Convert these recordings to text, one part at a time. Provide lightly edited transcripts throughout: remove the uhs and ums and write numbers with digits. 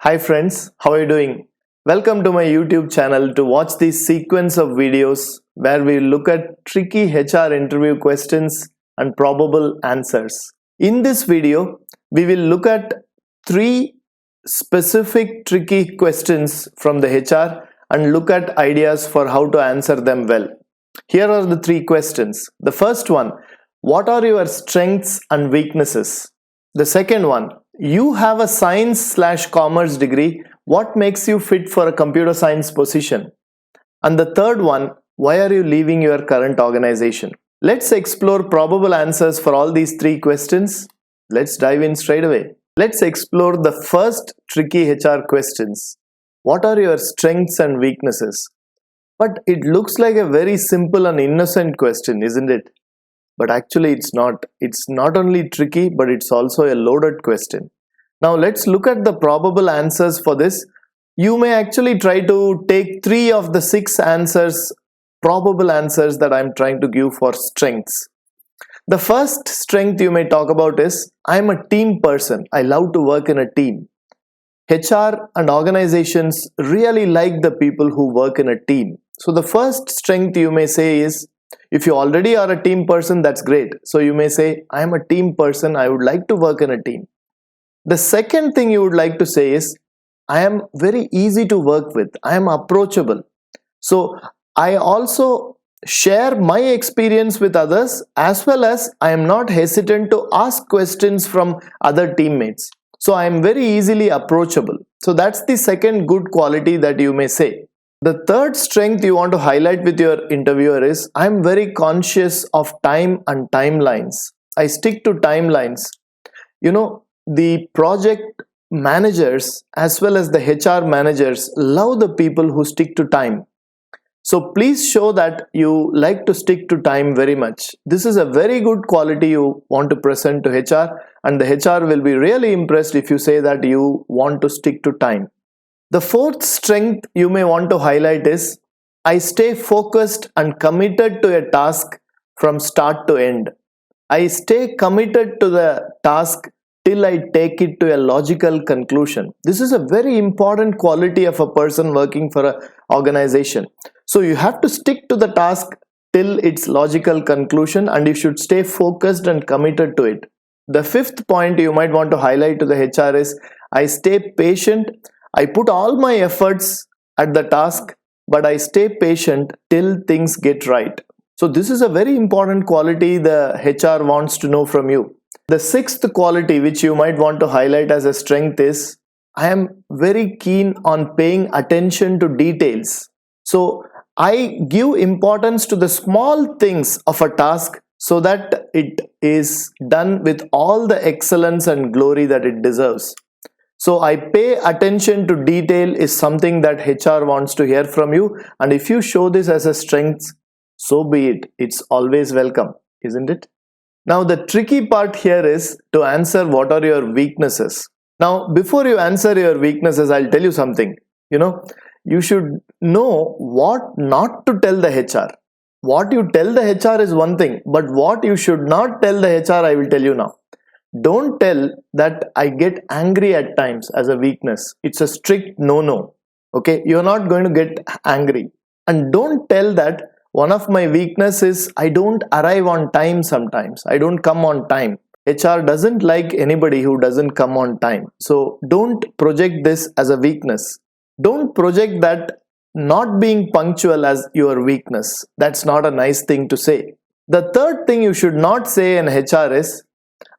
Hi friends, how are you doing? Welcome to my YouTube channel to watch this sequence of videos where we look at tricky HR interview questions and probable answers. In this video, we will look at three specific tricky questions from the HR and look at ideas for how to answer them well. Here are the three questions. The first one, what are your strengths and weaknesses? The second one, you have a science/commerce degree. What makes you fit for a computer science position? And the third one, why are you leaving your current organization? Let's explore probable answers for all these three questions. Let's dive in straight away. Let's explore the first tricky HR questions. What are your strengths and weaknesses? But it looks like a very simple and innocent question, isn't it? But actually it's not. It's not only tricky, but it's also a loaded question. Now let's look at the probable answers for this. You may actually try to take 3 of the 6 answers, probable answers that I'm trying to give for strengths. The first strength you may talk about is, I'm a team person. I love to work in a team. HR and organizations really like the people who work in a team. So the first strength you may say is, if you already are a team person, that's great. So you may say, I am a team person. I would like to work in a team. The second thing you would like to say is, I am very easy to work with. I am approachable. So I also share my experience with others, as well as I am not hesitant to ask questions from other teammates. So I am very easily approachable. So that's the second good quality that you may say. The third strength you want to highlight with your interviewer is, I am very conscious of time and timelines. I stick to timelines. The project managers as well as the HR managers love the people who stick to time. So please show that you like to stick to time very much. This is a very good quality you want to present to HR, and the HR will be really impressed if you say that you want to stick to time. The fourth strength you may want to highlight is, I stay focused and committed to a task from start to end. I stay committed to the task till I take it to a logical conclusion. This is a very important quality of a person working for an organization. So you have to stick to the task till its logical conclusion, and you should stay focused and committed to it. The fifth point you might want to highlight to the HR is, I stay patient. I put all my efforts at the task, but I stay patient till things get right. So this is a very important quality the HR wants to know from you. The sixth quality which you might want to highlight as a strength is, I am very keen on paying attention to details. So I give importance to the small things of a task so that it is done with all the excellence and glory that it deserves. So I pay attention to detail is something that HR wants to hear from you, and if you show this as a strength, so be it. It's always welcome, isn't it? Now the tricky part here is to answer what are your weaknesses. Now before you answer your weaknesses, I'll tell you something. You should know what not to tell the HR. What you tell the HR is one thing, but what you should not tell the HR, I will tell you now. Don't tell that I get angry at times as a weakness. It's a strict no. Okay, you're not going to get angry. And don't tell that one of my weaknesses is I don't arrive on time sometimes. I don't come on time. HR doesn't like anybody who doesn't come on time. So don't project this as a weakness. Don't project that not being punctual as your weakness. That's not a nice thing to say. The third thing you should not say in HR is,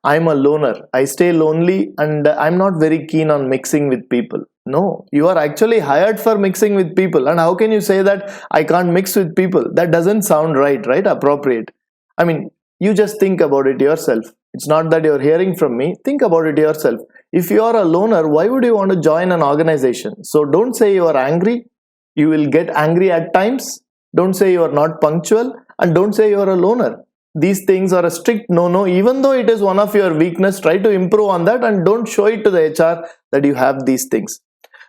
I'm a loner. I stay lonely and I'm not very keen on mixing with people. No, you are actually hired for mixing with people. And how can you say that I can't mix with people? That doesn't sound right? Appropriate. I mean, you just think about it yourself. It's not that you're hearing from me. Think about it yourself. If you are a loner, why would you want to join an organization? So don't say you are angry. You will get angry at times. Don't say you are not punctual, and don't say you are a loner. These things are a strict no. Even though it is one of your weakness, try to improve on that and don't show it to the HR that you have these things.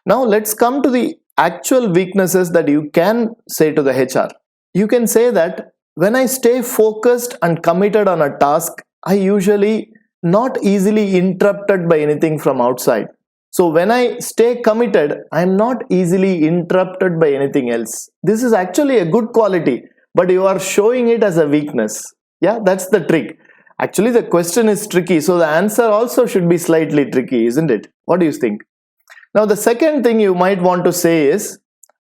Now let's come to the actual weaknesses that you can say to the HR. You can say that when I stay focused and committed on a task, I usually not easily interrupted by anything from outside. So when I stay committed, I am not easily interrupted by anything else. This is actually a good quality, but you are showing it as a weakness. Yeah, that's the trick. Actually, the question is tricky, so the answer also should be slightly tricky, isn't it? What do you think? Now, the second thing you might want to say is,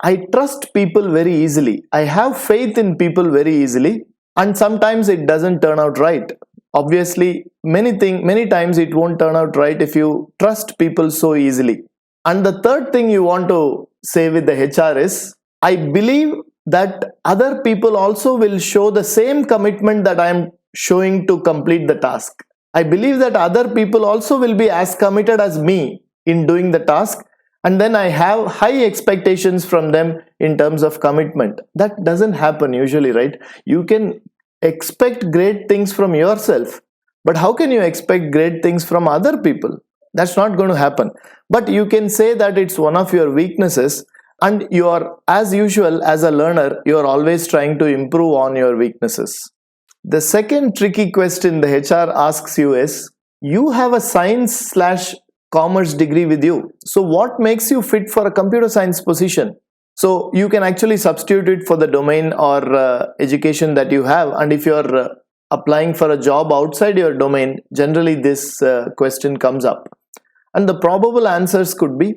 I trust people very easily. I have faith in people very easily, and sometimes it doesn't turn out right. Obviously, many times it won't turn out right if you trust people so easily. And the third thing you want to say with the HR is, I believe that other people also will show the same commitment that I am showing to complete the task. I believe that other people also will be as committed as me in doing the task, and then I have high expectations from them in terms of commitment. That doesn't happen usually, right? You can expect great things from yourself, but how can you expect great things from other people? That's not going to happen. But you can say that it's one of your weaknesses, and you are, as usual, as a learner, you are always trying to improve on your weaknesses. The second tricky question the HR asks you is, you have a science/commerce degree with you, so what makes you fit for a computer science position? So you can actually substitute it for the domain or education that you have, and if you are applying for a job outside your domain, generally this question comes up. And the probable answers could be,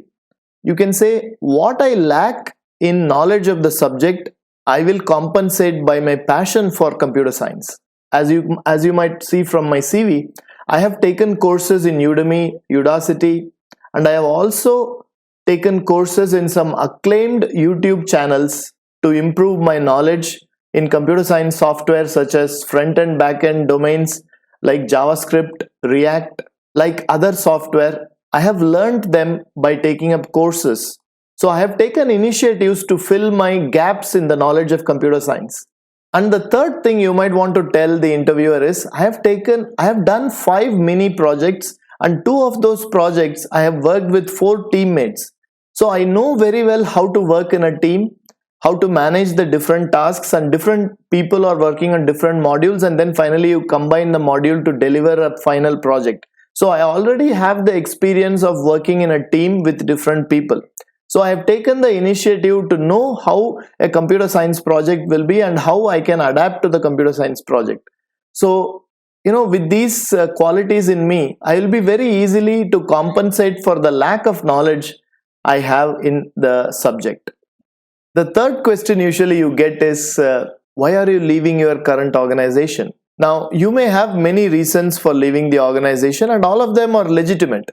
you can say, what I lack in knowledge of the subject, I will compensate by my passion for computer science. As you might see from my CV, I have taken courses in Udemy, Udacity, and I have also taken courses in some acclaimed YouTube channels to improve my knowledge in computer science software such as front-end, back-end domains like JavaScript, React, like other software. I have learned them by taking up courses. So I have taken initiatives to fill my gaps in the knowledge of computer science. And the third thing you might want to tell the interviewer is, I have done 5 mini projects, and 2 of those projects I have worked with 4 teammates. So I know very well how to work in a team, how to manage the different tasks, and different people are working on different modules, and then finally you combine the module to deliver a final project. So I already have the experience of working in a team with different people. So I have taken the initiative to know how a computer science project will be and how I can adapt to the computer science project. So, with these qualities in me, I will be very easily to compensate for the lack of knowledge I have in the subject. The third question usually you get is, why are you leaving your current organization? Now, you may have many reasons for leaving the organization, and all of them are legitimate.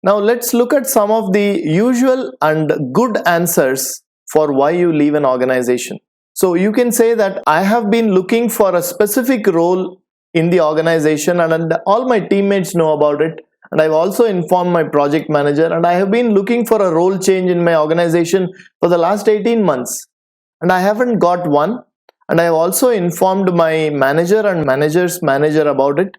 Now let's look at some of the usual and good answers for why you leave an organization. So you can say that I have been looking for a specific role in the organization, and all my teammates know about it, and I've also informed my project manager, and I have been looking for a role change in my organization for the last 18 months, and I haven't got one, and I have also informed my manager and manager's manager about it.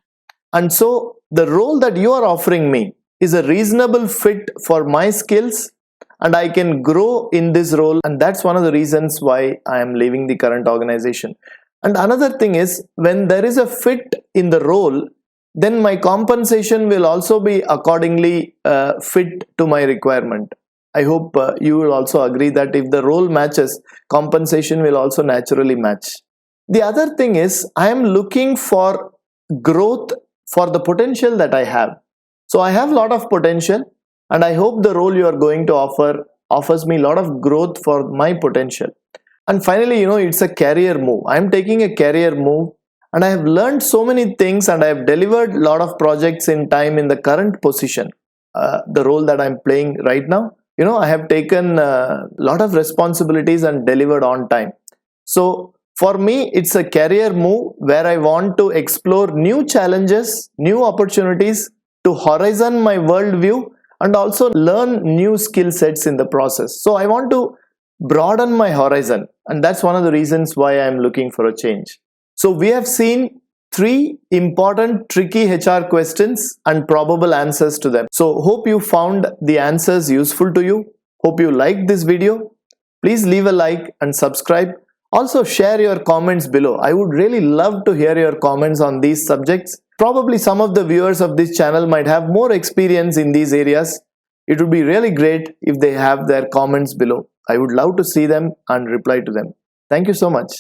And so the role that you are offering me is a reasonable fit for my skills, and I can grow in this role, and that's one of the reasons why I am leaving the current organization. And another thing is, when there is a fit in the role, then my compensation will also be accordingly fit to my requirement. I hope you will also agree that if the role matches, compensation will also naturally match. The other thing is, I am looking for growth for the potential that I have. So I have a lot of potential, and I hope the role you are going to offer offers me a lot of growth for my potential. And finally, it's a career move. I am taking a career move, and I have learned so many things, and I have delivered a lot of projects in time in the current position, the role that I'm playing right now. I have taken a lot of responsibilities and delivered on time. So for me, it's a career move where I want to explore new challenges, new opportunities, to horizon my worldview, and also learn new skill sets in the process. So I want to broaden my horizon, and that's one of the reasons why I am looking for a change. So we have seen 3 important tricky HR questions and probable answers to them. So hope you found the answers useful to you. Hope you liked this video. Please leave a like and subscribe. Also share your comments below. I would really love to hear your comments on these subjects. Probably some of the viewers of this channel might have more experience in these areas. It would be really great if they have their comments below. I would love to see them and reply to them. Thank you so much.